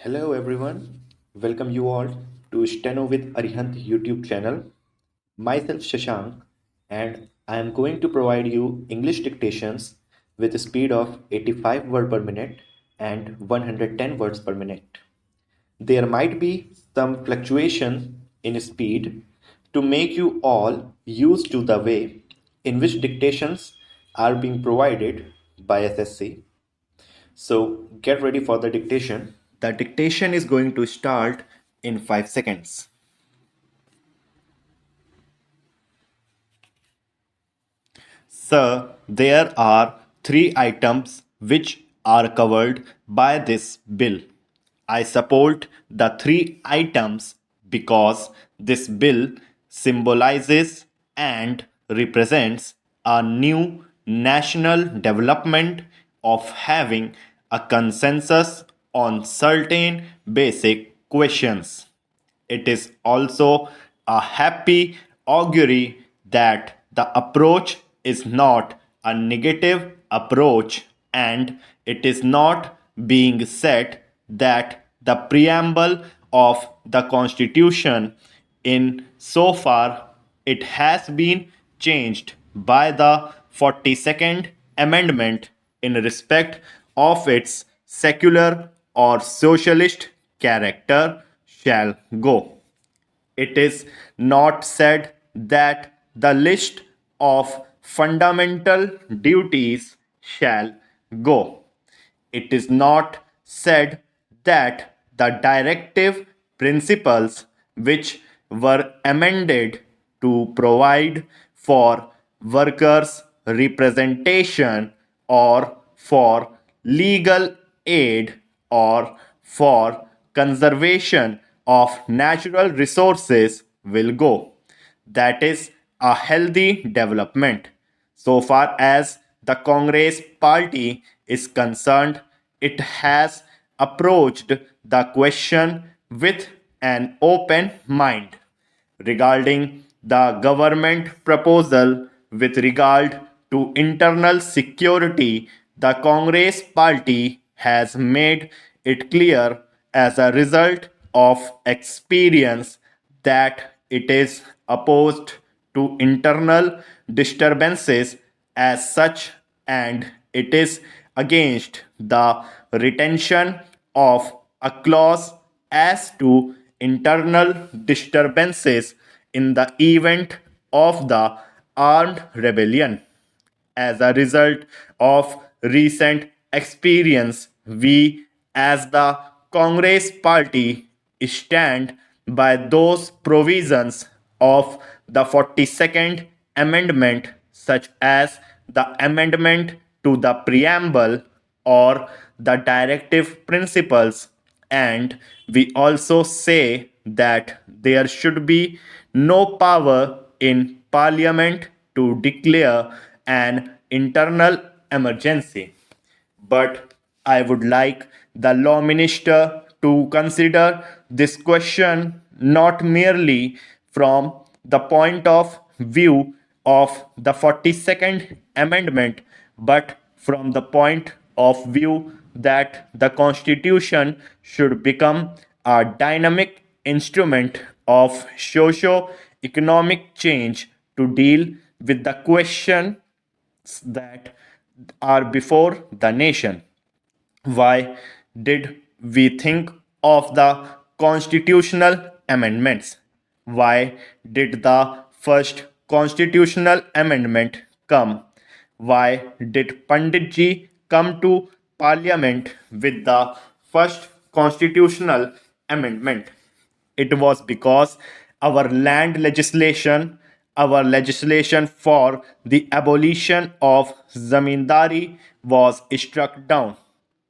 Hello everyone, welcome you all to Steno with ARIHANT YouTube channel. Myself Shashank and I am going to provide you English dictations with a speed of 85 words per minute and 110 words per minute. There might be some fluctuation in speed to make you all used to the way in which dictations are being provided by SSC. So get ready for the dictation. The dictation is going to start in 5 seconds. Sir, there are three items which are covered by this bill. I support the three items because this bill symbolizes and represents a new national development of having a consensus on certain basic questions. It is also a happy augury that the approach is not a negative approach and it is not being said that the preamble of the Constitution in so far it has been changed by the 42nd Amendment in respect of its secular or socialist character shall go. It is not said that the list of fundamental duties shall go. It is not said that the directive principles which were amended to provide for workers' representation or for legal aid or for conservation of natural resources will go. That is a healthy development. So far as the Congress party is concerned, it has approached the question with an open mind. Regarding the government proposal with regard to internal security, the Congress party has made it clear as a result of experience that it is opposed to internal disturbances as such and it is against the retention of a clause as to internal disturbances in the event of the armed rebellion. As a result of recent experience, we as the Congress party stand by those provisions of the 42nd Amendment, such as the amendment to the preamble or the directive principles, and we also say that there should be no power in parliament to declare an internal emergency. But I would like the law minister to consider this question not merely from the point of view of the 42nd Amendment, but from the point of view that the Constitution should become a dynamic instrument of socio-economic change to deal with the questions that are before the nation. Why did we think of the constitutional amendments? Why did the first constitutional amendment come? Why did Panditji come to parliament with the first constitutional amendment? It was because our land legislation, our legislation for the abolition of zamindari was struck down.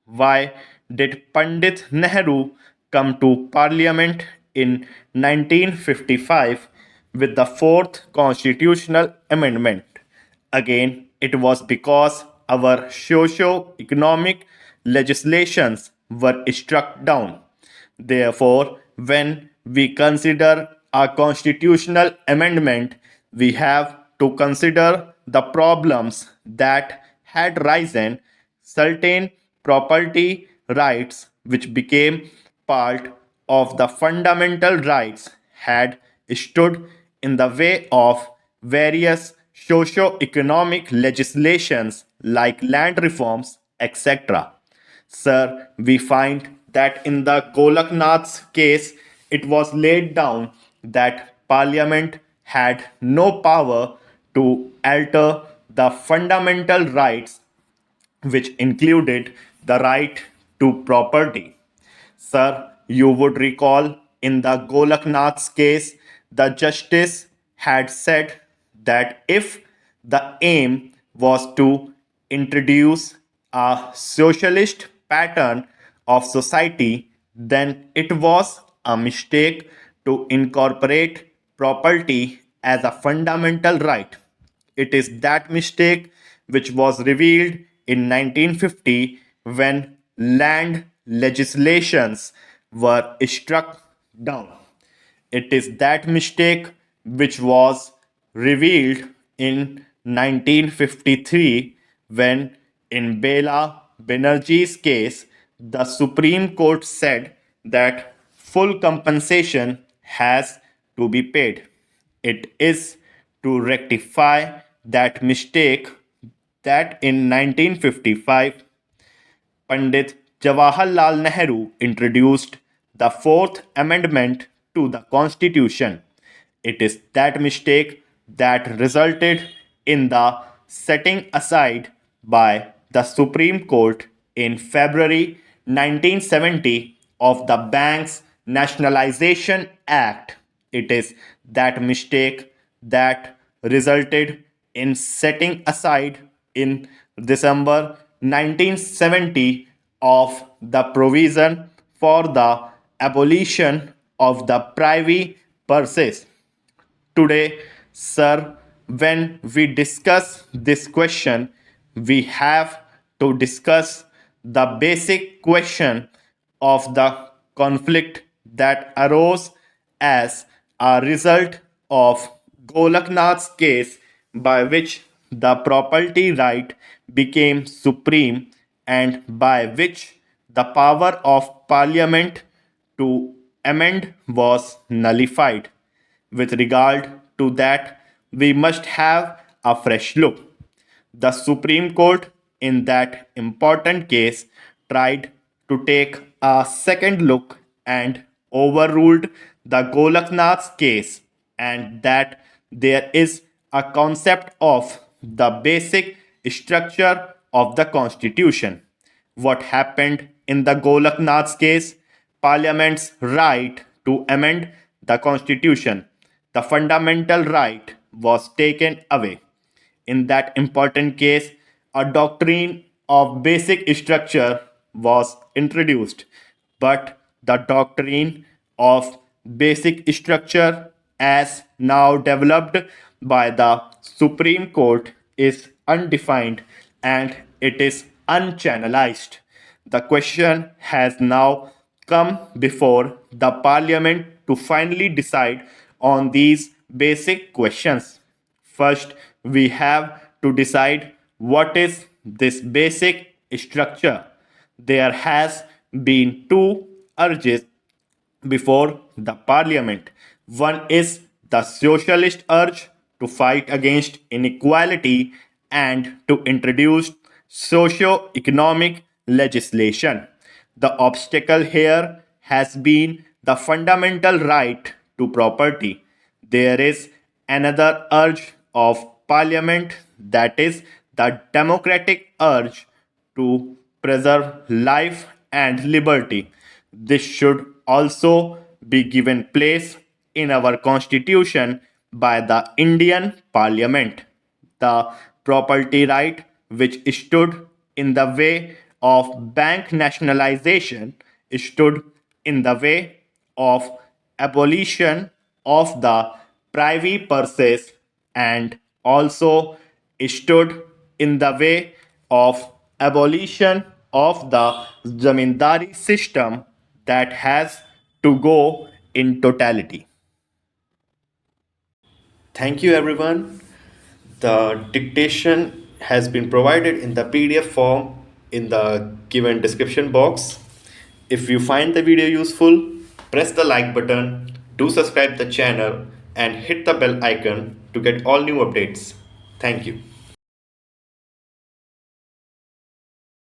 Why did Pandit Nehru come to parliament in 1955 with the fourth constitutional amendment? Again, it was because our socio-economic legislations were struck down. Therefore, when we consider a constitutional amendment, we have to consider the problems that had risen, certain property rights which became part of the fundamental rights had stood in the way of various socio-economic legislations like land reforms, etc. Sir, we find that in the Golaknath's case, it was laid down that Parliament had no power to alter the fundamental rights, which included the right to property. Sir, you would recall in the Golaknath's case, the justice had said that if the aim was to introduce a socialist pattern of society, then it was a mistake to incorporate property as a fundamental right. It is that mistake which was revealed in 1950 when land legislations were struck down. It is that mistake which was revealed in 1953 when, in Bela Banerjee's case, the Supreme Court said that full compensation has to be paid. It is to rectify that mistake that in 1955 Pandit Jawaharlal Nehru introduced the Fourth Amendment to the Constitution. It is that mistake that resulted in the setting aside by the Supreme Court in February 1970 of the Banks Nationalization Act. It is that mistake that resulted in setting aside in December 1970 of the provision for the abolition of the privy purses. Today, sir, when we discuss this question, we have to discuss the basic question of the conflict that arose as a result of Golaknath's case, by which the property right became supreme and by which the power of parliament to amend was nullified. With regard to that, we must have a fresh look. The Supreme Court, in that important case, tried to take a second look and overruled the Golaknath's case, and that there is a concept of the basic structure of the Constitution. What happened in the Golaknath's case? Parliament's right to amend the Constitution, the fundamental right, was taken away. In that important case, a doctrine of basic structure was introduced, but the doctrine of basic structure, as now developed by the Supreme Court, is undefined and it is unchannelized. The question has now come before the Parliament to finally decide on these basic questions. First, we have to decide what is this basic structure. There has been two urges before the parliament. One is the socialist urge to fight against inequality and to introduce socio-economic legislation. The obstacle here has been the fundamental right to property. There is another urge of parliament, that is the democratic urge to preserve life and liberty. This should also be given place in our constitution by the Indian Parliament. The property right which stood in the way of bank nationalization stood in the way of abolition of the privy purses and also stood in the way of abolition of the zamindari system that has to go in totality. Thank you, everyone. The dictation has been provided in the PDF form in the given description box. If you find the video useful, press the like button, do subscribe the channel and hit the bell icon to get all new updates. Thank you.